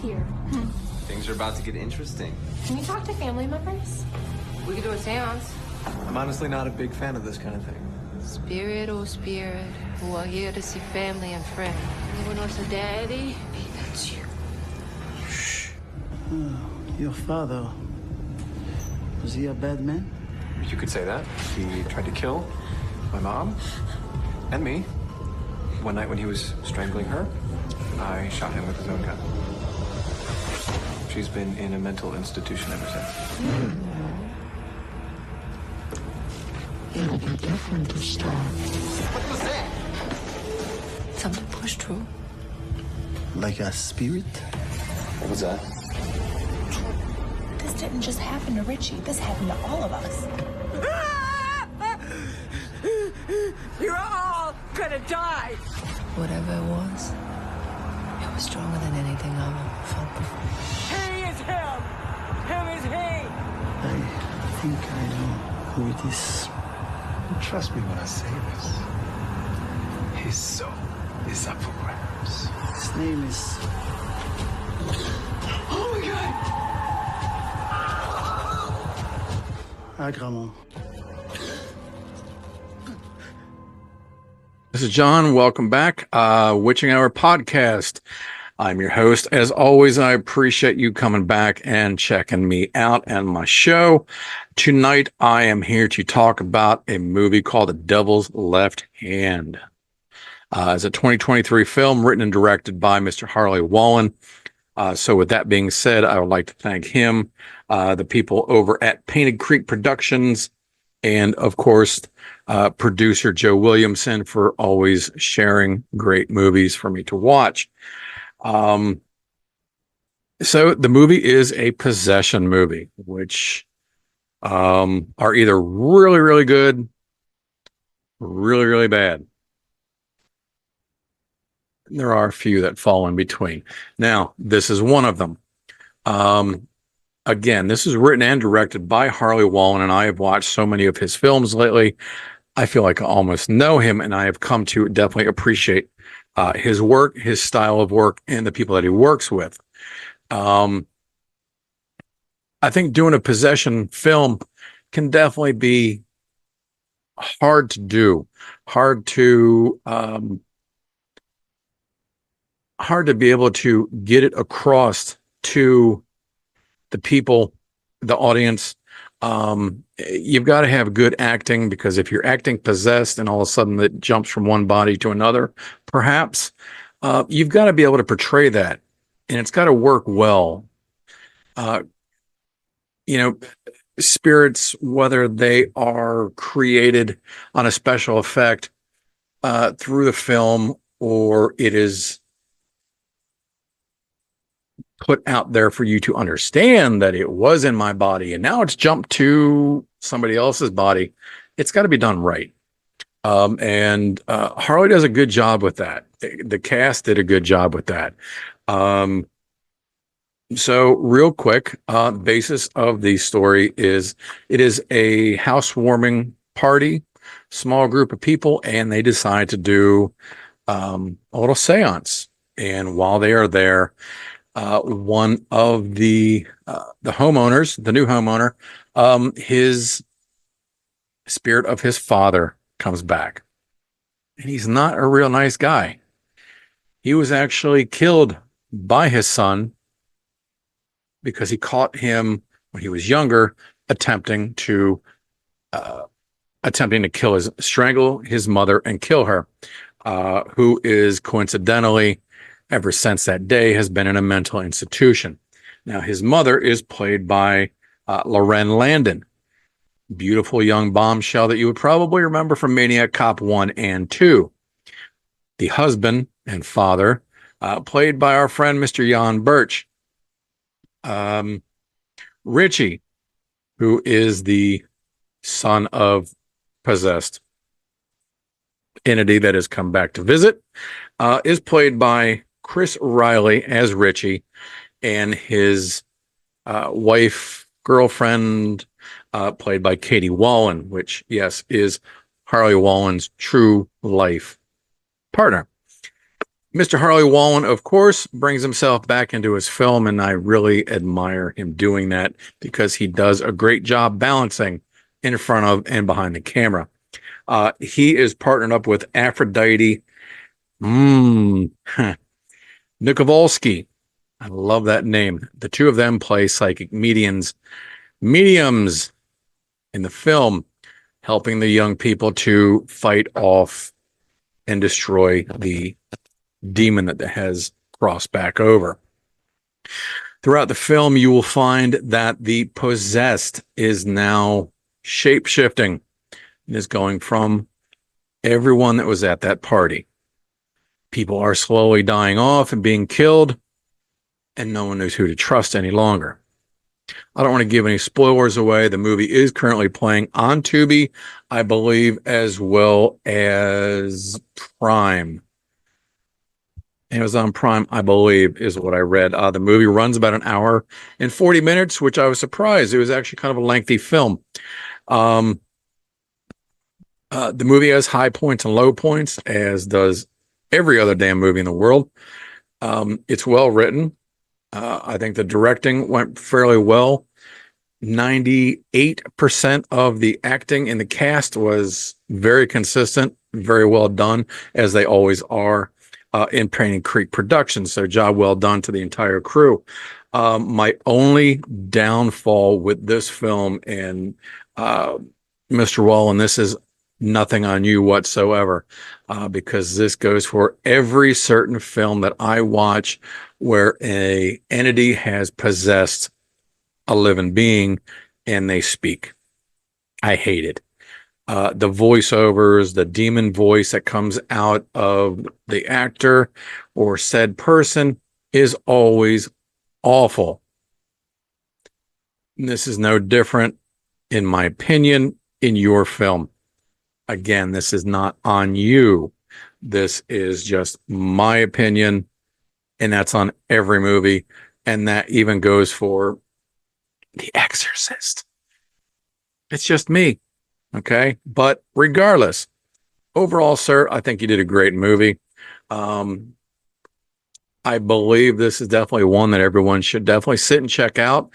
here? Things are about to get interesting. Can you talk to family members? We could do a seance. I'm honestly not a big fan of this kind of thing. Spirit, oh spirit, who are here to see family and friends. Anyone else a daddy? That's you. Shh. Your father, was he a bad man? You could say that. He tried to kill my mom and me. One night when he was strangling her, I shot him with his own gun. She's been in a mental institution ever since. It'll be different this time. What was that? Something pushed through. Like a spirit? What was that? This didn't just happen to Richie. This happened to all of us. You're all gonna die! Whatever it was stronger than anything I've ever felt before. He is him! Him is he! I think I know who it is. Trust me when I say this. His soul is up for grabs. His name is... Oh my God! Agramon. This is John. Welcome back. Witching Hour Podcast. I'm your host. As always, I appreciate you coming back and checking me out and my show. Tonight, I am here to talk about a movie called The Devil's Left Hand. It's a 2023 film written and directed by Mr. Harley Wallen. So with that being said, I would like to thank him, the people over at Painted Creek Productions, and of course, producer Joe Williamson for always sharing great movies for me to watch. So the movie is a possession movie, which are either really, really good, really, really bad. There are a few that fall in between. Now, this is one of them. Again, this is written and directed by Harley Wallen, and I have watched so many of his films lately. I feel like I almost know him, and I have come to definitely appreciate his work, his style of work, and the people that he works with. I think doing a possession film can definitely be hard to do, hard to be able to get it across to the people, the audience. You've got to have good acting, because if you're acting possessed and all of a sudden it jumps from one body to another, perhaps, you've got to be able to portray that, and it's got to work well. Spirits, whether they are created on a special effect through the film, or it is put out there for you to understand that it was in my body and now it's jumped to somebody else's body, it's got to be done right. And Harley does a good job with that. The cast did a good job with that. So real quick, the basis of the story is it is a housewarming party, small group of people, and they decide to do a little seance. And while they are there, one of the homeowners, the new homeowner, his spirit of his father comes back, and he's not a real nice guy. He was actually killed by his son because he caught him when he was younger attempting to strangle his mother and kill her, who is coincidentally, ever since that day, has been in a mental institution. Now, his mother is played by Loren Landon, beautiful young bombshell that you would probably remember from Maniac Cop 1 and 2. The husband and father, played by our friend Mr. Jan Birch. Richie, who is the son of possessed entity that has come back to visit, is played by Chris Riley as Richie, and his wife, girlfriend, played by Katie Wallen, which, yes, is Harley Wallen's true life partner. Mr. Harley Wallen, of course, brings himself back into his film, and I really admire him doing that because he does a great job balancing in front of and behind the camera. He is partnered up with Aphrodite Nikolowski. I love that name. The two of them play psychic mediums in the film, helping the young people to fight off and destroy the demon that has crossed back over. Throughout the film, you will find that the possessed is now shape-shifting and is going from everyone that was at that party. People are slowly dying off and being killed, and no one knows who to trust any longer. I don't want to give any spoilers away. The movie is currently playing on Tubi, I believe, as well as Prime. Amazon Prime, I believe, is what I read. The movie runs about an hour and 40 minutes, which I was surprised. It was actually kind of a lengthy film. The movie has high points and low points, as does every other damn movie in the world. It's well written. I think the directing went fairly well. 98% of the acting in the cast was very consistent, very well done, as they always are in Painting Creek Productions. So job well done to the entire crew. My only downfall with this film, and Mr. Wallen, this is nothing on you whatsoever, because this goes for every certain film that I watch where a entity has possessed a living being and they speak. I hate it. The voiceovers, the demon voice that comes out of the actor or said person is always awful. And this is no different, in my opinion, in your film. Again, this is not on you. This is just my opinion, and that's on every movie. And that even goes for The Exorcist. It's just me. Okay. But regardless, overall, sir, I think you did a great movie. I believe this is definitely one that everyone should definitely sit and check out.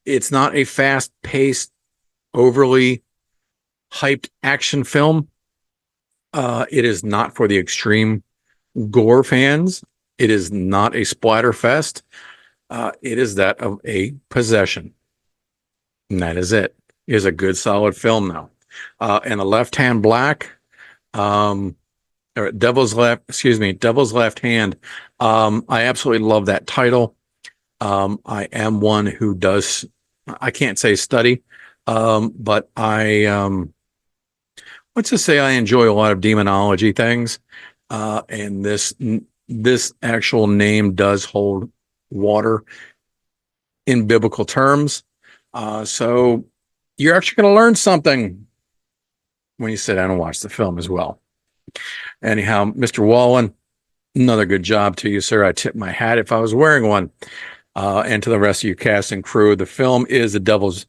It's not a fast-paced, overly hyped action film. It is not for the extreme gore fans. It is not a splatter fest. It is that of a possession. And that is it. It is a good, solid film now. And the Left Hand Black, or Devil's Left Hand. I absolutely love that title. I am one who does, I can't say study, but let's just say I enjoy a lot of demonology things. And this actual name does hold water in biblical terms. So you're actually going to learn something when you sit down and watch the film as well. Anyhow, Mr. Wallen, another good job to you, sir. I tip my hat if I was wearing one. And to the rest of your cast and crew. The film is The Devil's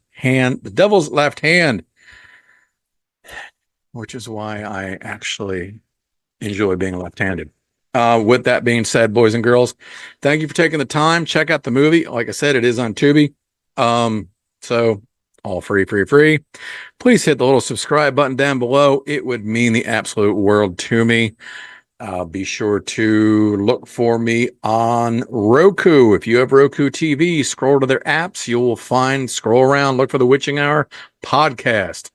Left Hand, which is why I actually enjoy being left-handed. With that being said, boys and girls, thank you for taking the time. Check out the movie. Like I said, it is on Tubi. So all free. Please hit the little subscribe button down below. It would mean the absolute world to me. Be sure to look for me on Roku. If you have Roku TV, scroll to their apps. You will scroll around, look for the Witching Hour podcast.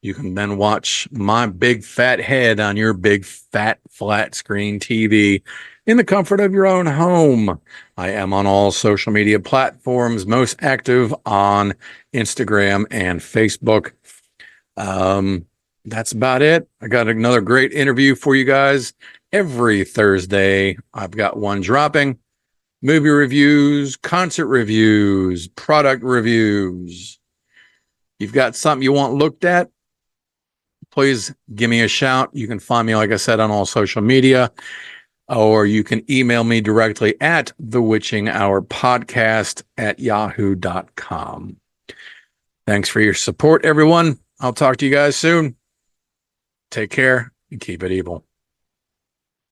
You can then watch my big fat head on your big fat flat screen TV in the comfort of your own home. I am on all social media platforms, most active on Instagram and Facebook. That's about it. I got another great interview for you guys every Thursday. I've got one dropping. Movie reviews, concert reviews, product reviews. You've got something you want looked at, please give me a shout. You can find me, like I said, on all social media, or you can email me directly at thewitchinghourpodcast@yahoo.com. Thanks for your support, everyone. I'll talk to you guys soon. Take care and keep it evil.